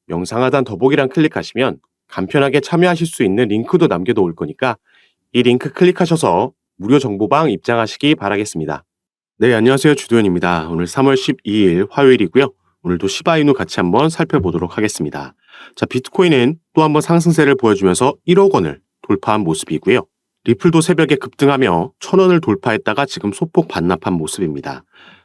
영상 하단 더보기란 클릭하시면 간편하게 참여하실 수 있는 링크도 남겨놓을 거니까 이 링크 클릭하셔서 무료 정보방 입장하시기 바라겠습니다. 네, 안녕하세요. 주도현입니다. 오늘 3월 12일 화요일이고요. 오늘도 시바이누 같이 한번 살펴보도록 하겠습니다. 자, 비트코인은 또 한번 상승세를 보여주면서 1억 원을 돌파한 모습이고요. 리플도 새벽에 급등하며 1,000원을 돌파했다가 지금 소폭 반납한 모습입니다.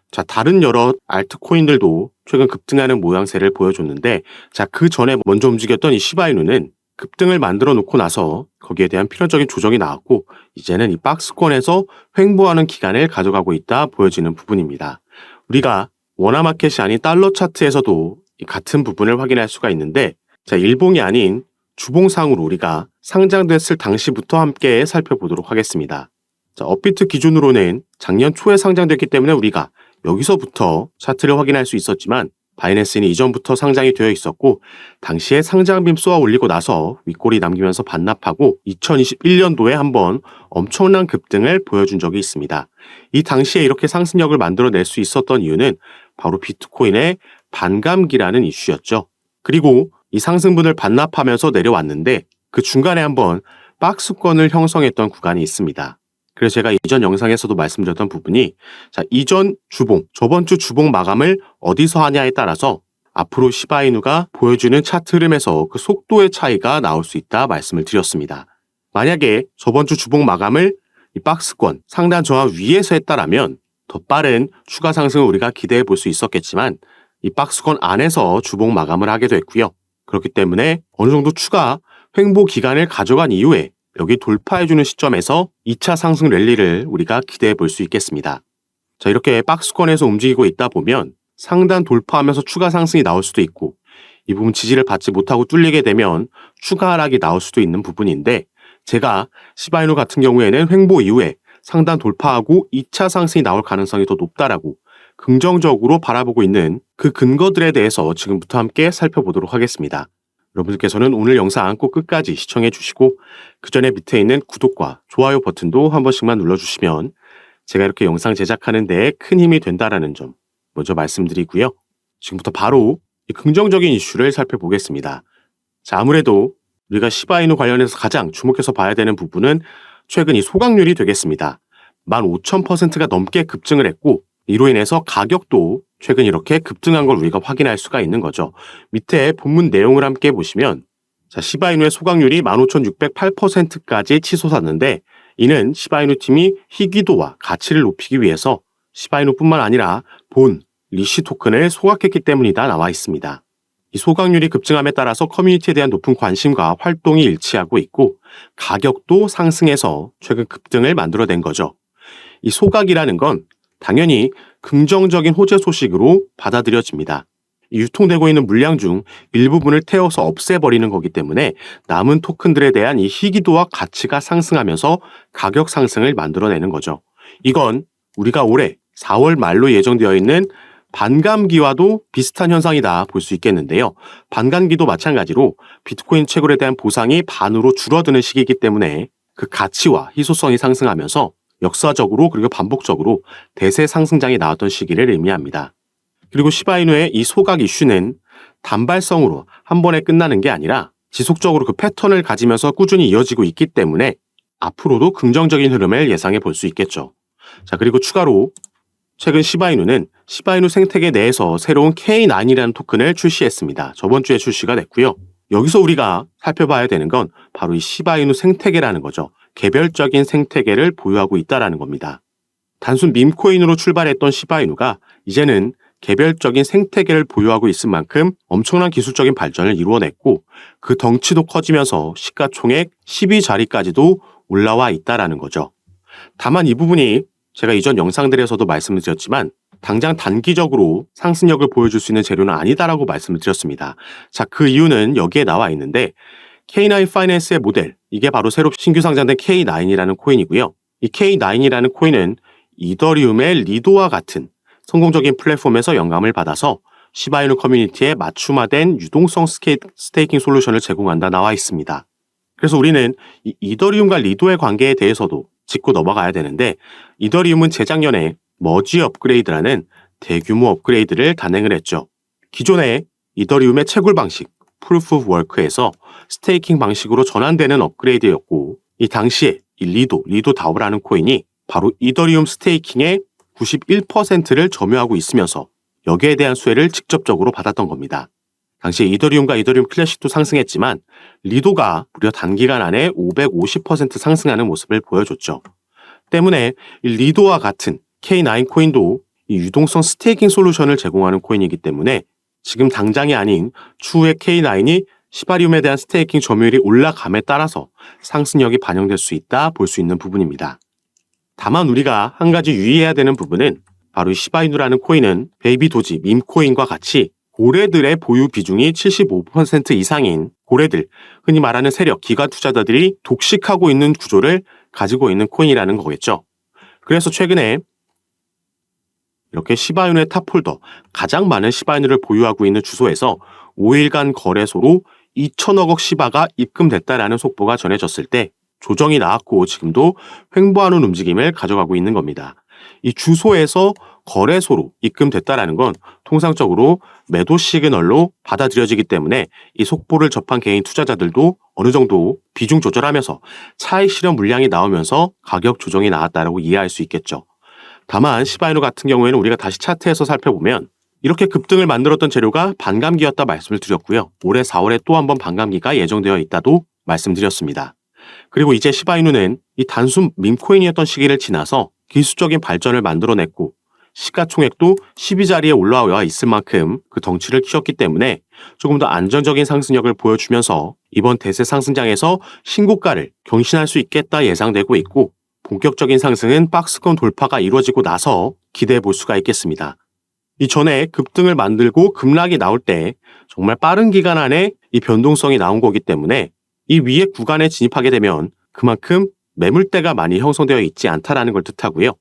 자, 다른 여러 알트코인들도 최근 급등하는 모양새를 보여줬는데, 자, 그 전에 먼저 움직였던 이 시바이누는 급등을 만들어 놓고 나서 거기에 대한 필연적인 조정이 나왔고, 이제는 이 박스권에서 횡보하는 기간을 가져가고 있다 보여지는 부분입니다. 우리가 원화마켓이 아닌 달러 차트에서도 이 같은 부분을 확인할 수가 있는데, 자, 일봉이 아닌 주봉상으로 우리가 상장됐을 당시부터 함께 살펴보도록 하겠습니다. 자, 업비트 기준으로는 작년 초에 상장됐기 때문에 우리가 여기서부터 차트를 확인할 수 있었지만, 바이낸스는 이전부터 상장이 되어 있었고, 당시에 상장빔 쏘아 올리고 나서 윗골이 남기면서 반납하고 2021년도에 한번 엄청난 급등을 보여준 적이 있습니다. 이 당시에 이렇게 상승력을 만들어낼 수 있었던 이유는 바로 비트코인의 반감기라는 이슈였죠. 그리고 이 상승분을 반납하면서 내려왔는데 그 중간에 한번 박스권을 형성했던 구간이 있습니다. 그래서 제가 이전 영상에서도 말씀드렸던 부분이, 자, 이전 주봉, 저번 주 주봉 마감을 어디서 하냐에 따라서 앞으로 시바이누가 보여주는 차트 흐름에서 그 속도의 차이가 나올 수 있다 말씀을 드렸습니다. 만약에 저번 주 주봉 마감을 이 박스권 상단 저하 위에서 했다라면 더 빠른 추가 상승을 우리가 기대해 볼 수 있었겠지만, 이 박스권 안에서 주봉 마감을 하게 됐고요. 그렇기 때문에 어느 정도 추가 횡보 기간을 가져간 이후에 여기 돌파해주는 시점에서 2차 상승 랠리를 우리가 기대해 볼 수 있겠습니다. 자, 이렇게 박스권에서 움직이고 있다 보면 상단 돌파하면서 추가 상승이 나올 수도 있고, 이 부분 지지를 받지 못하고 뚫리게 되면 추가 하락이 나올 수도 있는 부분인데, 제가 시바이누 같은 경우에는 횡보 이후에 상단 돌파하고 2차 상승이 나올 가능성이 더 높다라고 긍정적으로 바라보고 있는 그 근거들에 대해서 지금부터 함께 살펴보도록 하겠습니다. 여러분들께서는 오늘 영상 꼭 끝까지 시청해 주시고, 그 전에 밑에 있는 구독과 좋아요 버튼도 한 번씩만 눌러주시면 제가 이렇게 영상 제작하는 데 큰 힘이 된다라는 점 먼저 말씀드리고요. 지금부터 바로 이 긍정적인 이슈를 살펴보겠습니다. 자, 아무래도 우리가 시바이누 관련해서 가장 주목해서 봐야 되는 부분은 최근 이 소각률이 되겠습니다. 15,000%가 넘게 급증을 했고, 이로 인해서 가격도 최근 이렇게 급등한 걸 우리가 확인할 수가 있는 거죠. 밑에 본문 내용을 함께 보시면, 자, 시바이누의 소각률이 15,608%까지 치솟았는데, 이는 시바이누 팀이 희귀도와 가치를 높이기 위해서 시바이누뿐만 아니라 본, 리쉬 토큰을 소각했기 때문이다 나와 있습니다. 이 소각률이 급증함에 따라서 커뮤니티에 대한 높은 관심과 활동이 일치하고 있고, 가격도 상승해서 최근 급등을 만들어낸 거죠. 이 소각이라는 건 당연히 긍정적인 호재 소식으로 받아들여집니다. 유통되고 있는 물량 중 일부분을 태워서 없애버리는 거기 때문에 남은 토큰들에 대한 이 희귀도와 가치가 상승하면서 가격 상승을 만들어내는 거죠. 이건 우리가 올해 4월 말로 예정되어 있는 반감기와도 비슷한 현상이다 볼 수 있겠는데요. 반감기도 마찬가지로 비트코인 채굴에 대한 보상이 반으로 줄어드는 시기이기 때문에 그 가치와 희소성이 상승하면서 역사적으로 그리고 반복적으로 대세 상승장이 나왔던 시기를 의미합니다. 그리고 시바이누의 이 소각 이슈는 단발성으로 한 번에 끝나는 게 아니라 지속적으로 그 패턴을 가지면서 꾸준히 이어지고 있기 때문에 앞으로도 긍정적인 흐름을 예상해 볼 수 있겠죠. 자, 그리고 추가로 최근 시바이누는 시바이누 생태계 내에서 새로운 K9이라는 토큰을 출시했습니다. 저번 주에 출시가 됐고요. 여기서 우리가 살펴봐야 되는 건 바로 이 시바이누 생태계라는 거죠. 개별적인 생태계를 보유하고 있다는 겁니다. 단순 밈코인으로 출발했던 시바이누가 이제는 개별적인 생태계를 보유하고 있을 만큼 엄청난 기술적인 발전을 이루어냈고, 그 덩치도 커지면서 시가총액 12자리까지도 올라와 있다는 거죠. 다만 이 부분이 제가 이전 영상들에서도 말씀을 드렸지만 당장 단기적으로 상승력을 보여줄 수 있는 재료는 아니다라고 말씀을 드렸습니다. 자, 그 이유는 여기에 나와 있는데, K9 파이낸스의 모델, 이게 바로 새로 신규 상장된 K9이라는 코인이고요. 이 K9이라는 코인은 이더리움의 리도와 같은 성공적인 플랫폼에서 영감을 받아서 시바이누 커뮤니티에 맞춤화된 유동성 스테이킹 솔루션을 제공한다 나와 있습니다. 그래서 우리는 이 이더리움과 리도의 관계에 대해서도 짚고 넘어가야 되는데, 이더리움은 재작년에 머지 업그레이드라는 대규모 업그레이드를 단행을 했죠. 기존의 이더리움의 채굴 방식, Proof of Work에서 스테이킹 방식으로 전환되는 업그레이드였고, 이 당시에 이 리도 다오라는 코인이 바로 이더리움 스테이킹의 91%를 점유하고 있으면서 여기에 대한 수혜를 직접적으로 받았던 겁니다. 당시에 이더리움과 이더리움 클래식도 상승했지만 리도가 무려 단기간 안에 550% 상승하는 모습을 보여줬죠. 때문에 이 리도와 같은 K9 코인도 이 유동성 스테이킹 솔루션을 제공하는 코인이기 때문에 지금 당장이 아닌 추후에 K9이 시바리움에 대한 스테이킹 점유율이 올라감에 따라서 상승력이 반영될 수 있다 볼 수 있는 부분입니다. 다만 우리가 한 가지 유의해야 되는 부분은 바로 이 시바이누라는 코인은 베이비 도지, 밈코인과 같이 고래들의 보유 비중이 75% 이상인 고래들, 흔히 말하는 세력, 기관 투자자들이 독식하고 있는 구조를 가지고 있는 코인이라는 거겠죠. 그래서 최근에 이렇게 시바이누의 탑홀더, 가장 많은 시바이누를 보유하고 있는 주소에서 5일간 거래소로 2천억억 시바가 입금됐다라는 속보가 전해졌을 때 조정이 나왔고 지금도 횡보하는 움직임을 가져가고 있는 겁니다. 이 주소에서 거래소로 입금됐다라는 건 통상적으로 매도 시그널로 받아들여지기 때문에 이 속보를 접한 개인 투자자들도 어느 정도 비중 조절하면서 차익 실현 물량이 나오면서 가격 조정이 나왔다라고 이해할 수 있겠죠. 다만 시바이누 같은 경우에는 우리가 다시 차트에서 살펴보면 이렇게 급등을 만들었던 재료가 반감기였다 말씀을 드렸고요. 올해 4월에 또 한 번 반감기가 예정되어 있다도 말씀드렸습니다. 그리고 이제 시바이누는 이 단순 밈코인이었던 시기를 지나서 기술적인 발전을 만들어냈고 시가총액도 12자리에 올라와 있을 만큼 그 덩치를 키웠기 때문에 조금 더 안정적인 상승력을 보여주면서 이번 대세 상승장에서 신고가를 경신할 수 있겠다 예상되고 있고 본격적인 상승은 박스권 돌파가 이루어지고 나서 기대해 볼 수가 있겠습니다. 이전에 급등을 만들고 급락이 나올 때 정말 빠른 기간 안에 이 변동성이 나온 거기 때문에 이 위에 구간에 진입하게 되면 그만큼 매물대가 많이 형성되어 있지 않다라는 걸 뜻하고요.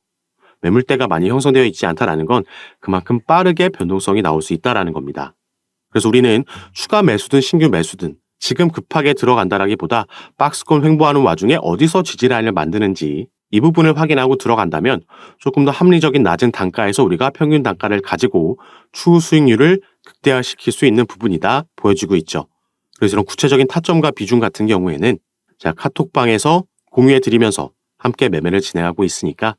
매물대가 많이 형성되어 있지 않다라는 건 그만큼 빠르게 변동성이 나올 수 있다라는 겁니다. 그래서 우리는 추가 매수든 신규 매수든 지금 급하게 들어간다라기보다 박스권 횡보하는 와중에 어디서 지지라인을 만드는지 이 부분을 확인하고 들어간다면 조금 더 합리적인 낮은 단가에서 우리가 평균 단가를 가지고 추후 수익률을 극대화시킬 수 있는 부분이다 보여지고 있죠. 그래서 이런 구체적인 타점과 비중 같은 경우에는 제가 카톡방에서 공유해 드리면서 함께 매매를 진행하고 있으니까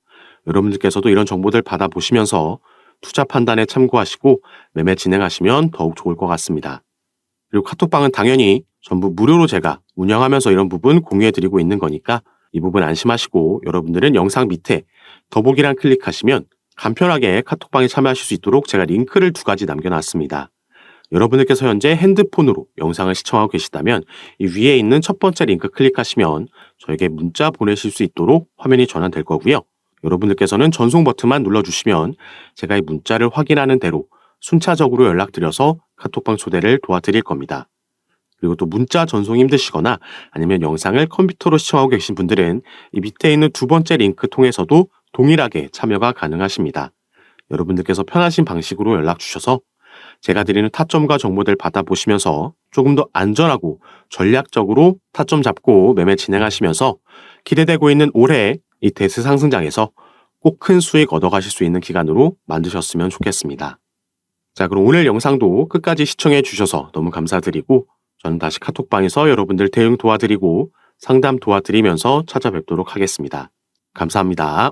여러분들께서도 이런 정보들 받아보시면서 투자 판단에 참고하시고 매매 진행하시면 더욱 좋을 것 같습니다. 그리고 카톡방은 당연히 전부 무료로 제가 운영하면서 이런 부분 공유해 드리고 있는 거니까 이 부분 안심하시고 여러분들은 영상 밑에 더보기란 클릭하시면 간편하게 카톡방에 참여하실 수 있도록 제가 링크를 2가지 남겨놨습니다. 여러분들께서 현재 핸드폰으로 영상을 시청하고 계시다면 이 위에 있는 첫 번째 링크 클릭하시면 저에게 문자 보내실 수 있도록 화면이 전환될 거고요. 여러분들께서는 전송 버튼만 눌러주시면 제가 이 문자를 확인하는 대로 순차적으로 연락드려서 카톡방 초대를 도와드릴 겁니다. 그리고 또 문자 전송이 힘드시거나 아니면 영상을 컴퓨터로 시청하고 계신 분들은 이 밑에 있는 2번째 링크 통해서도 동일하게 참여가 가능하십니다. 여러분들께서 편하신 방식으로 연락 주셔서 제가 드리는 타점과 정보들 받아보시면서 조금 더 안전하고 전략적으로 타점 잡고 매매 진행하시면서 기대되고 있는 올해 이 대세 상승장에서 꼭 큰 수익 얻어가실 수 있는 기간으로 만드셨으면 좋겠습니다. 자, 그럼 오늘 영상도 끝까지 시청해 주셔서 너무 감사드리고 저는 다시 카톡방에서 여러분들 대응 도와드리고 상담 도와드리면서 찾아뵙도록 하겠습니다. 감사합니다.